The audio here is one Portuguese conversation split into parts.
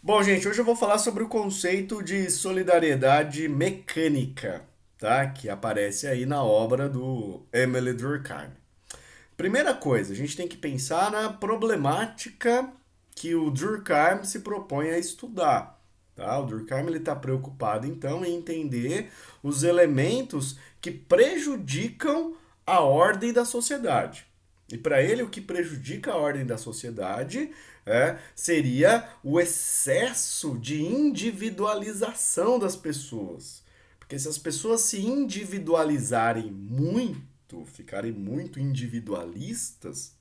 Bom, gente, hoje eu vou falar sobre o conceito de solidariedade mecânica, tá? Que aparece aí na obra do Emile Durkheim. Primeira coisa, a gente tem que pensar na problemática que o Durkheim se propõe a estudar, tá? O Durkheim ele está preocupado então em entender os elementos que prejudicam a ordem da sociedade. E para ele, o que prejudica a ordem da sociedade seria o excesso de individualização das pessoas. Porque se as pessoas se individualizarem muito, ficarem muito individualistas,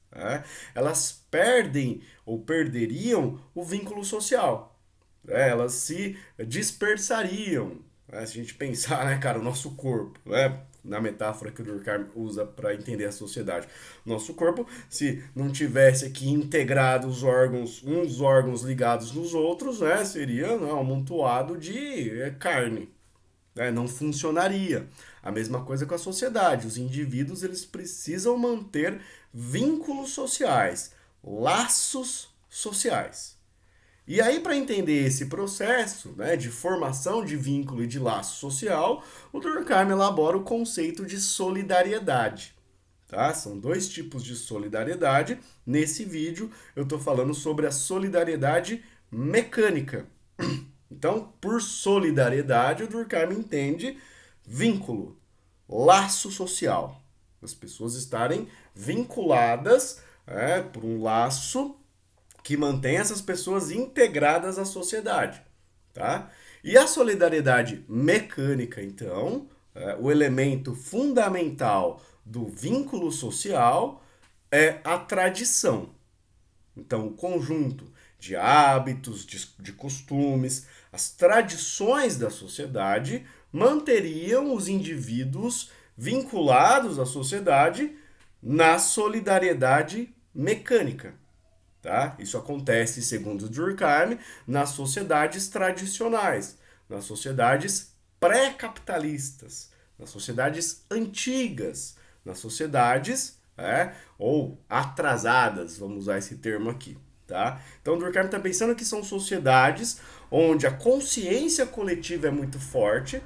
elas perdem ou perderiam o vínculo social. Elas se dispersariam. Se a gente pensar, né, cara, o nosso corpo, na metáfora que o Durkheim usa para entender a sociedade. Nosso corpo, se não tivesse aqui integrado os órgãos, uns órgãos ligados nos outros, seria, né, um amontoado de carne. Não funcionaria. A mesma coisa com a sociedade. Os indivíduos eles precisam manter vínculos sociais, laços sociais. E aí, para entender esse processo, né, de formação de vínculo e de laço social, o Durkheim elabora o conceito de solidariedade. Tá? São dois tipos de solidariedade. Nesse vídeo, eu estou falando sobre a solidariedade mecânica. Então, por solidariedade, o Durkheim entende vínculo, laço social. As pessoas estarem vinculadas por um laço que mantém essas pessoas integradas à sociedade, tá? E a solidariedade mecânica, então, o elemento fundamental do vínculo social é a tradição. Então, o conjunto de hábitos, de costumes, as tradições da sociedade manteriam os indivíduos vinculados à sociedade na solidariedade mecânica. Tá? Isso acontece, segundo Durkheim, nas sociedades tradicionais, nas sociedades pré-capitalistas, nas sociedades antigas, nas sociedades ou atrasadas, vamos usar esse termo aqui. Tá? Então, Durkheim está pensando que são sociedades onde a consciência coletiva é muito forte,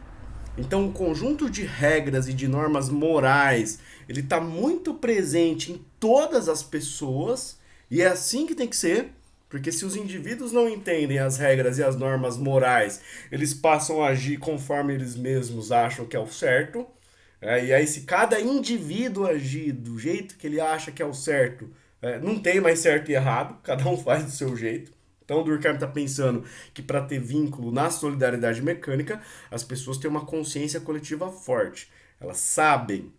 então o conjunto de regras e de normas morais ele está muito presente em todas as pessoas e é assim que tem que ser, porque se os indivíduos não entendem as regras e as normas morais, eles passam a agir conforme eles mesmos acham que é o certo. E aí, se cada indivíduo agir do jeito que ele acha que é o certo, não tem mais certo e errado, cada um faz do seu jeito. Então, o Durkheim está pensando que para ter vínculo na solidariedade mecânica, as pessoas têm uma consciência coletiva forte. Elas sabem,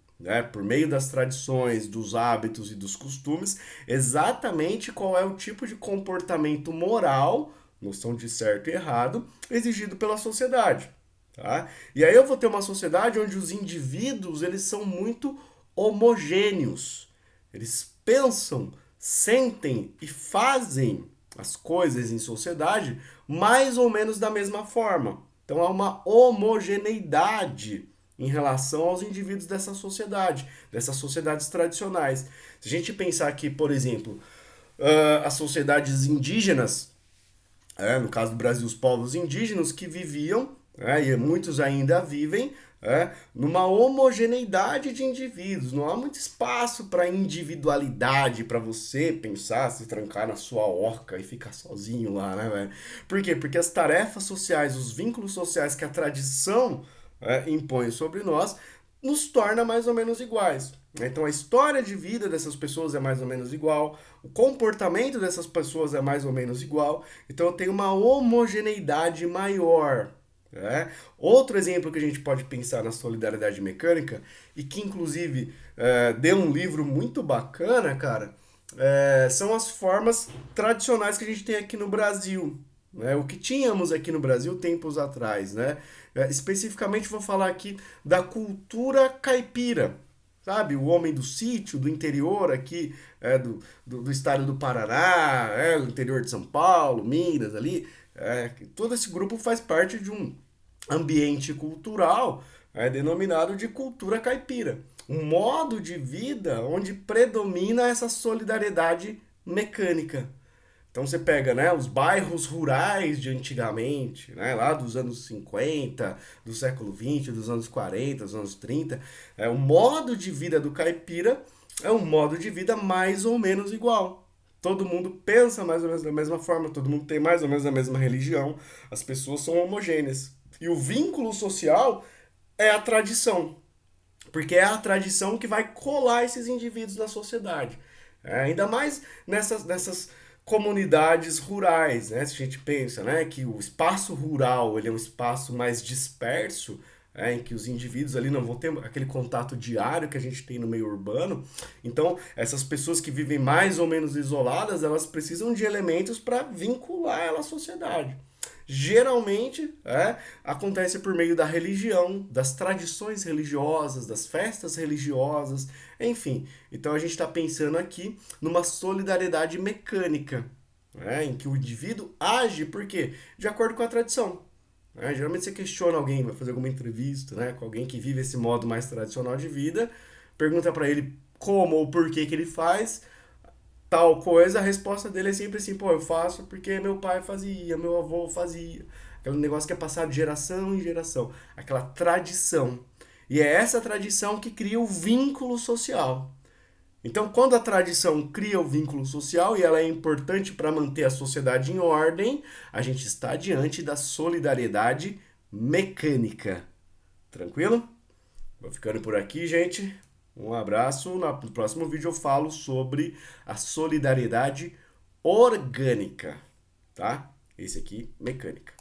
por meio das tradições, dos hábitos e dos costumes, exatamente qual é o tipo de comportamento moral, noção de certo e errado, exigido pela sociedade. Tá? E aí eu vou ter uma sociedade onde os indivíduos eles são muito homogêneos. Eles pensam, sentem e fazem as coisas em sociedade mais ou menos da mesma forma. Então há uma homogeneidade em relação aos indivíduos dessa sociedade, dessas sociedades tradicionais. Se a gente pensar que, por exemplo, as sociedades indígenas, no caso do Brasil, os povos indígenas que viviam, e muitos ainda vivem, numa homogeneidade de indivíduos. Não há muito espaço para individualidade, para você pensar, se trancar na sua orca e ficar sozinho lá, né, velho? Por quê? Porque as tarefas sociais, os vínculos sociais que a tradição impõe sobre nós, nos torna mais ou menos iguais. Então a história de vida dessas pessoas é mais ou menos igual, o comportamento dessas pessoas é mais ou menos igual, então eu tenho uma homogeneidade maior. Outro exemplo que a gente pode pensar na solidariedade mecânica, e que inclusive deu um livro muito bacana, cara, são as formas tradicionais que a gente tem aqui no Brasil. O que tínhamos aqui no Brasil tempos atrás. Especificamente vou falar aqui da cultura caipira. Sabe, o homem do sítio, do interior aqui, do estado do Paraná, do interior de São Paulo, Minas ali, todo esse grupo faz parte de um ambiente cultural denominado de cultura caipira. Um modo de vida onde predomina essa solidariedade mecânica. Então você pega, né, os bairros rurais de antigamente, né, lá dos anos 50, do século 20, dos anos 40, dos anos 30, o modo de vida do caipira é um modo de vida mais ou menos igual. Todo mundo pensa mais ou menos da mesma forma, todo mundo tem mais ou menos a mesma religião, as pessoas são homogêneas. E o vínculo social é a tradição, porque é a tradição que vai colar esses indivíduos na sociedade. Ainda mais nessas comunidades rurais, né? Se a gente pensa, né, que o espaço rural ele é um espaço mais disperso, em que os indivíduos ali não vão ter aquele contato diário que a gente tem no meio urbano. Então, essas pessoas que vivem mais ou menos isoladas, elas precisam de elementos para vincular ela à sociedade. Geralmente acontece por meio da religião, das tradições religiosas, das festas religiosas, enfim. Então a gente está pensando aqui numa solidariedade mecânica, em que o indivíduo age, por quê? De acordo com a tradição. Geralmente você questiona alguém, vai fazer alguma entrevista, com alguém que vive esse modo mais tradicional de vida, pergunta para ele como ou por que ele faz tal coisa, a resposta dele é sempre assim, pô, eu faço porque meu pai fazia, meu avô fazia. Aquele negócio que é passado de geração em geração. Aquela tradição. E é essa tradição que cria o vínculo social. Então, quando a tradição cria o vínculo social e ela é importante para manter a sociedade em ordem, a gente está diante da solidariedade mecânica. Tranquilo? Vou ficando por aqui, gente. Um abraço. No próximo vídeo eu falo sobre a solidariedade orgânica, tá? Esse aqui, mecânica.